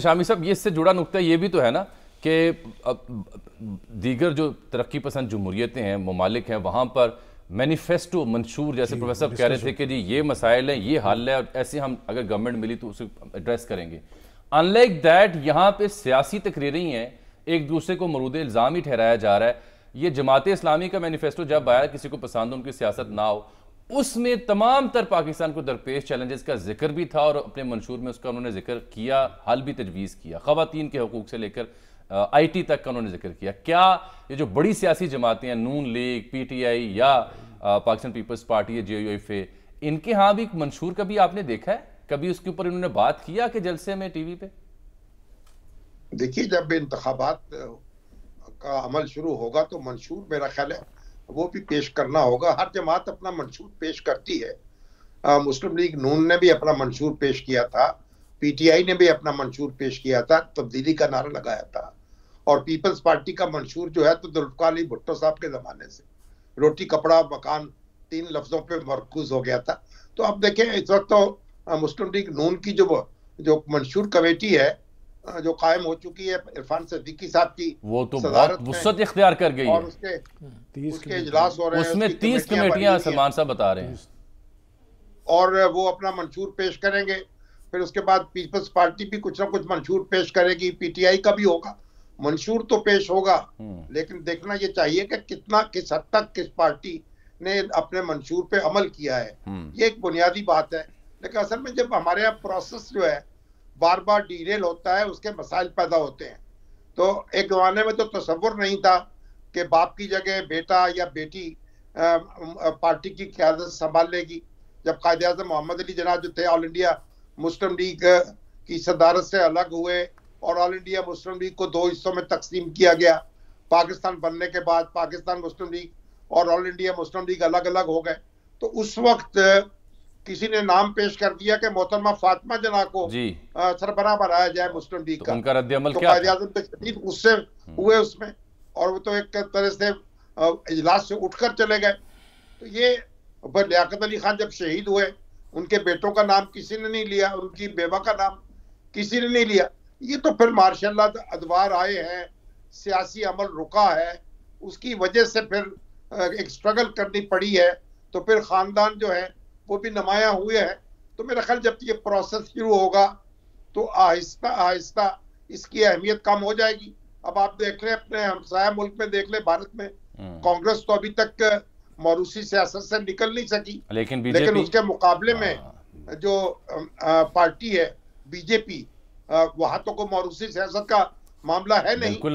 शामी साहब, ये इससे जुड़ा नुक्ता ये भी तो है ना कि दीगर जो तरक्की पसंद जमहूरियतें हैं, ममालिक हैं, वहाँ पर मैनिफेस्टो मंशूर, जैसे प्रोफेसर कह रहे थे कि जी ये मसाइल हैं, ये हल है और ऐसे हम अगर गवर्नमेंट मिली तो उसे एड्रेस करेंगे। अनलाइक दैट यहाँ पे सियासी तकरीरें हैं, एक दूसरे को मरूद इल्ज़ाम ही ठहराया जा रहा है। ये जमात इस्लामी का मैनिफेस्टो जब आया, किसी को पसंद हो, उनकी सियासत ना हो, उसमें तमाम तर पाकिस्तान को दरपेश चैलेंजेस का जिक्र भी था और अपने मंशूर में उसका उन्होंने जिक्र किया, हल भी तजवीज़ किया। ख़वातीन के हकूक़ से लेकर IT तक का उन्होंने जिक्र किया। क्या ये जो बड़ी सियासी जमातें हैं, नून लीग, PTI या पाकिस्तान पीपल्स पार्टी या JUIF, इनके यहाँ भी मंशूर कभी आपने देखा है? कभी उसके ऊपर इन्होंने बात किया कि जलसे में, TV पे? देखिए, जब इंतखाबात का अमल शुरू होगा तो मंशूर मेरा ख्याल है वो भी पेश करना होगा। हर जमात अपना मंशूर पेश करती है। मुस्लिम लीग नून ने भी अपना मंशूर पेश किया था, PTI ने भी अपना मंशूर पेश किया था, तब्दीली का नारा लगाया था। और पीपल्स पार्टी का मंशूर जो है तो जुल्फ़िकार अली भुट्टो साहब के जमाने से रोटी कपड़ा मकान 3 लफ्जों पे मरकूज हो गया था। तो अब देखें, इस वक्त तो मुस्लिम लीग नून की जो मंशूर कमेटी है जो कायम हो चुकी है इरफान सिद्दीकी साहब की, वो तो बहुत वुसअत इख्तियार कर गई है और उसके इजलास हो रहे हैं, उसमें 30 कमेटियां सलमान साहब बता रहे हैं और वो अपना मंशूर पेश करेंगे। फिर उसके बाद पीपल्स पार्टी भी कुछ ना कुछ मंशूर पेश करेगी, PTI का भी होगा, मंशूर तो पेश होगा। लेकिन देखना ये चाहिए कि किस हद तक किस पार्टी ने अपने मंशूर पे अमल किया है, ये एक बुनियादी बात है। लेकिन असल में जब हमारे यहाँ प्रोसेस जो है बार बार डीरेल होता है, उसके मसाइल पैदा होते हैं। तो एक जमाने में तो तसव्वुर नहीं था कि बाप की जगह बेटा या बेटी पार्टी की क़यादत संभाल लेगी। जब कायद-ए-आज़म मोहम्मद अली जिन्ना जो थे ऑल इंडिया मुस्लिम लीग की सदारत से अलग हुए और ऑल इंडिया मुस्लिम लीग को 2 हिस्सों में तकसीम किया गया। पाकिस्तान बनने के बाद पाकिस्तान मुस्लिम लीग और ऑल इंडिया मुस्लिम लीग अलग अलग हो गए। तो उस वक्त किसी ने नाम पेश कर दिया कि मोहतरमा फातिमा जिन्ना को सरबराह बनाया जाए मुस्लिम लीग का। उनका रद्द-ए-अमल तो क्या था? कायद-ए-आज़म पे शदीद गुस्से हुए उसमें, और वो तो एक तरह से इजलास से उठकर चले गए। तो ये लियाकत अली खान जब शहीद हुए, उनके बेटों का नाम किसी ने नहीं लिया, उनकी बेवा का नाम किसी ने नहीं लिया। ये तो फिर मार्शल अदवार आए हैं, सियासी अमल रुका है, उसकी वजह से फिर एक स्ट्रगल करनी पड़ी है। तो फिर खानदान जो है वो भी नुमाया हुए हैं। तो मेरा ख्याल जब ये प्रोसेस शुरू होगा तो आहिस्ता आहिस्ता इसकी अहमियत कम हो जाएगी। अब आप देख लें, अपने हमसाया मुल्क में देख लें, भारत में कांग्रेस तो अभी तक मौरूसी सियासत से निकल नहीं सकी, लेकिन उसके मुकाबले में जो पार्टी है BJP, वहां तो कोई मौरूसी सियासत का मामला है नहीं।